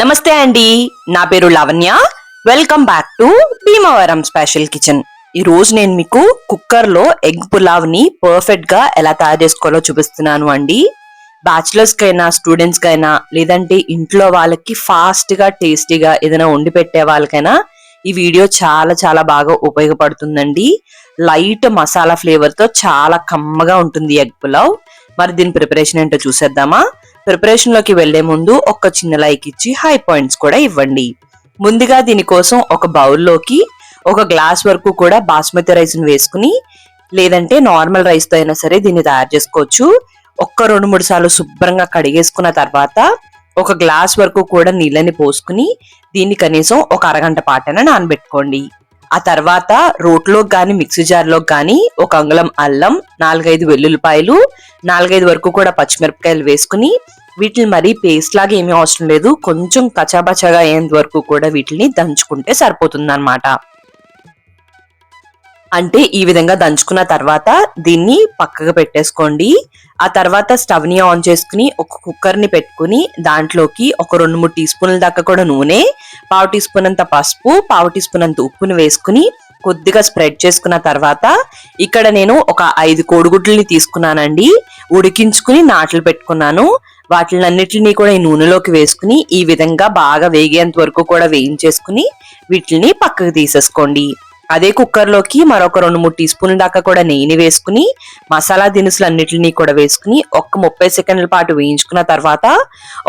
నమస్తే అండి, నా పేరు Lavanya. Welcome back to Bhimavaram special kitchen. ఈ రోజు నేను మీకు కుక్కర్ లో ఎగ్ పులావ్ ని పర్ఫెక్ట్ గా ఎలా తయారు చేసుకోవాలో చూపిస్తున్నాను అండి. బ్యాచిలర్స్ కైనా, స్టూడెంట్స్ కైనా, లేదంటే ఇంట్లో వాళ్ళకి ఫాస్ట్ గా టేస్టీగా ఏదైనా వండి పెట్టే వాళ్ళకైనా ఈ వీడియో చాలా చాలా బాగా ఉపయోగపడుతుందండి. లైట్ మసాలా ఫ్లేవర్ తో చాలా కమ్మగా ఉంటుంది ఎగ్ పులావ్. మరి దీని ప్రిపరేషన్ ఏంటో చూసేద్దామా? ప్రిపరేషన్ లోకి వెళ్లే ముందు ఒక చిన్న లైక్ ఇచ్చి హై పాయింట్స్ కూడా ఇవ్వండి. ముందుగా దీనికోసం ఒక బౌల్లోకి ఒక గ్లాస్ వరకు కూడా బాస్మతి రైస్ ని వేసుకుని, లేదంటే నార్మల్ రైస్ తో అయినా సరే దీన్ని తయారు చేసుకోవచ్చు. ఒక్క 2-3 సార్లు శుభ్రంగా కడిగేసుకున్న తర్వాత ఒక గ్లాస్ వరకు కూడా నీళ్ళని పోసుకుని దీన్ని కనీసం ఒక అరగంట పాటన నానబెట్టుకోండి. ఆ తర్వాత రోట్లో గాని మిక్సీ జార్లో గాని ఒక అంగుళం అల్లం, 4-5 వెల్లుల్లిపాయలు, 4-5 వరకు కూడా పచ్చిమిరపకాయలు వేసుకుని వీటిని మరీ పేస్ట్ లాగా ఏమీ అవసరం లేదు, కొంచెం కచాబచాగా అయ్యేంత వరకు కూడా వీటిని దంచుకుంటే సరిపోతుంది అన్నమాట. అంటే ఈ విధంగా దంచుకున్న తర్వాత దీన్ని పక్కగా పెట్టేసుకోండి. ఆ తర్వాత స్టవ్ ని ఆన్ చేసుకుని ఒక కుక్కర్ ని పెట్టుకుని దాంట్లోకి ఒక 2-3 టీ స్పూన్ల దాకా కూడా నూనె, 1/2 టీ స్పూన్ అంత పసుపు, 1/2 టీ స్పూన్ అంత ఉప్పుని వేసుకుని కొద్దిగా స్ప్రెడ్ చేసుకున్న తర్వాత ఇక్కడ నేను ఒక 5 కోడిగుడ్లని తీసుకున్నానండి. ఉడికించుకుని నాట్లు పెట్టుకున్నాను. వాటిలన్నిటిని కూడా ఈ నూనెలోకి వేసుకుని ఈ విధంగా బాగా వేగేంత వరకు కూడా వేయించేసుకుని వీటిని పక్కకు తీసేసుకోండి. అదే కుక్కర్ లోకి మరొక 2-3 టీ స్పూన్ల దాకా కూడా నెయ్యిని వేసుకుని మసాలా దినుసులు అన్నిటిని కూడా వేసుకుని ఒక 30 సెకండ్ల పాటు వేయించుకున్న తర్వాత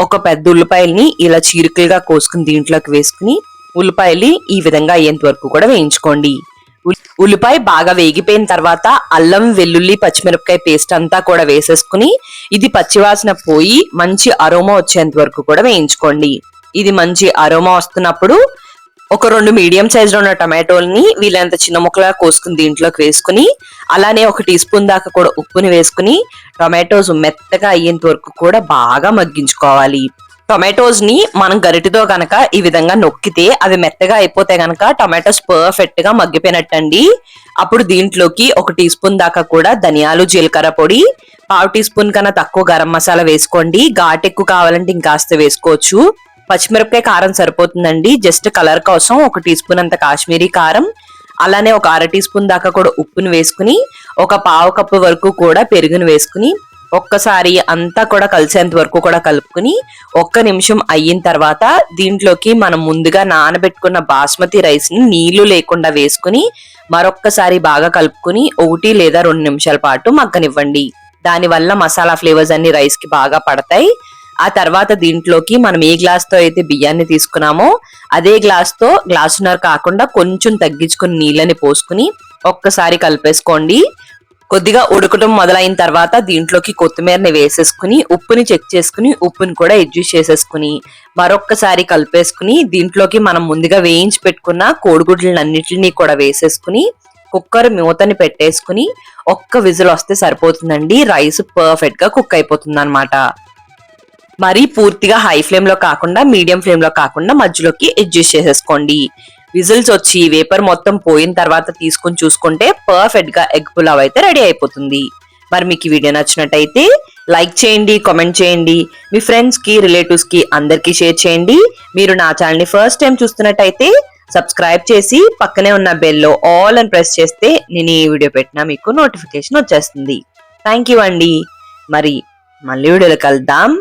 ఒక పెద్ద ఉల్లిపాయల్ని ఇలా చీరికలుగా కోసుకుని దీంట్లోకి వేసుకుని ఉల్లిపాయలు ఈ విధంగా అయ్యేంత వరకు కూడా వేయించుకోండి. ఉల్లిపాయ బాగా వేగిపోయిన తర్వాత అల్లం, వెల్లుల్లి, పచ్చిమిరపకాయ పేస్ట్ అంతా కూడా వేసేసుకుని ఇది పచ్చివాసన పోయి మంచి అరోమా వచ్చేంత వరకు కూడా వేయించుకోండి. ఇది మంచి అరోమా వస్తున్నప్పుడు ఒక 2 మీడియం సైజ్ లో ఉన్న టమాటోల్ని వీలైనంత చిన్న ముక్కలుగా కోసుకుని దీంట్లోకి వేసుకుని అలానే ఒక టీ స్పూన్ దాకా కూడా ఉప్పుని వేసుకుని టొమాటోస్ మెత్తగా అయ్యేంత వరకు కూడా బాగా మగ్గించుకోవాలి. టొమాటోస్ ని మనం గరిటితో గనక ఈ విధంగా నొక్కితే అవి మెత్తగా అయిపోతే గనక టొమాటోస్ పర్ఫెక్ట్ గా మగ్గిపోయినట్టండి. అప్పుడు దీంట్లోకి ఒక టీ స్పూన్ దాకా కూడా ధనియాలు, జీలకర్ర పొడి, 1/2 టీ స్పూన్ కన్నా తక్కువ గరం మసాలా వేసుకోండి. ఘాటు ఎక్కువ కావాలంటే ఇంకాస్త వేసుకోవచ్చు. పచ్చిమిరపకాయ కారం సరిపోతుందండి. జస్ట్ కలర్ కోసం ఒక టీ స్పూన్ అంత కాశ్మీరీ కారం, అలానే ఒక 1/2 టీ స్పూన్ దాకా కూడా ఉప్పుని వేసుకుని ఒక 1/2 కప్పు వరకు కూడా పెరుగుని వేసుకుని ఒక్కసారి అంతా కూడా కలిసేంత వరకు కూడా కలుపుకుని 1 నిమిషం అయిన తర్వాత దీంట్లోకి మనం ముందుగా నానబెట్టుకున్న బాస్మతి రైస్ ని నీళ్లు లేకుండా వేసుకుని మరొక్కసారి బాగా కలుపుకుని 1 లేదా 2 నిమిషాల పాటు మగ్గనివ్వండి. దానివల్ల మసాలా ఫ్లేవర్స్ అన్ని రైస్ కి బాగా పడతాయి. ఆ తర్వాత దీంట్లోకి మనం ఏ గ్లాస్ తో అయితే బియ్యాన్ని తీసుకున్నామో అదే గ్లాసున్నర కాకుండా కొంచెం తగ్గించుకుని నీళ్ళని పోసుకుని ఒక్కసారి కలిపేసుకోండి. కొద్దిగా ఉడకటం మొదలైన తర్వాత దీంట్లోకి కొత్తిమీరని వేసేసుకుని ఉప్పుని చెక్ చేసుకుని ఉప్పుని కూడా అడ్జస్ట్ చేసేసుకుని మరొక్కసారి కలిపేసుకుని దీంట్లోకి మనం ముందుగా వేయించి పెట్టుకున్న కోడిగుడ్లన్నిటిని కూడా వేసేసుకుని కుక్కర్ మూతని పెట్టేసుకుని ఒక్క విజిల్ వస్తే సరిపోతుందండి. రైస్ పర్ఫెక్ట్ గా కుక్ అయిపోతుంది అన్నమాట. మరి పూర్తిగా హై ఫ్లేమ్ లో కాకుండా మీడియం ఫ్లేమ్ లో కాకుండా మధ్యలోకి అడ్జస్ట్ చేసేసుకోండి. విజిల్స్ వచ్చి వేపర్ మొత్తం పోయిన తర్వాత తీసుకుని చూసుకుంటే పర్ఫెక్ట్ గా ఎగ్ పులావ్ అయితే రెడీ అయిపోతుంది. మరి మీకు ఈ వీడియో నచ్చినట్టయితే లైక్ చేయండి, కామెంట్ చేయండి, మీ ఫ్రెండ్స్ కి, రిలేటివ్స్ కి అందరికీ షేర్ చేయండి. మీరు నా ఛానల్ ని ఫస్ట్ టైం చూస్తున్నట్టయితే సబ్స్క్రైబ్ చేసి పక్కనే ఉన్న బెల్ లో ఆల్ అని ప్రెస్ చేస్తే నేను ఈ వీడియో పెట్టినా మీకు నోటిఫికేషన్ వచ్చేస్తుంది. థ్యాంక్ యూ అండి. మరి మళ్ళీ వీడియోలో కలుద్దాం.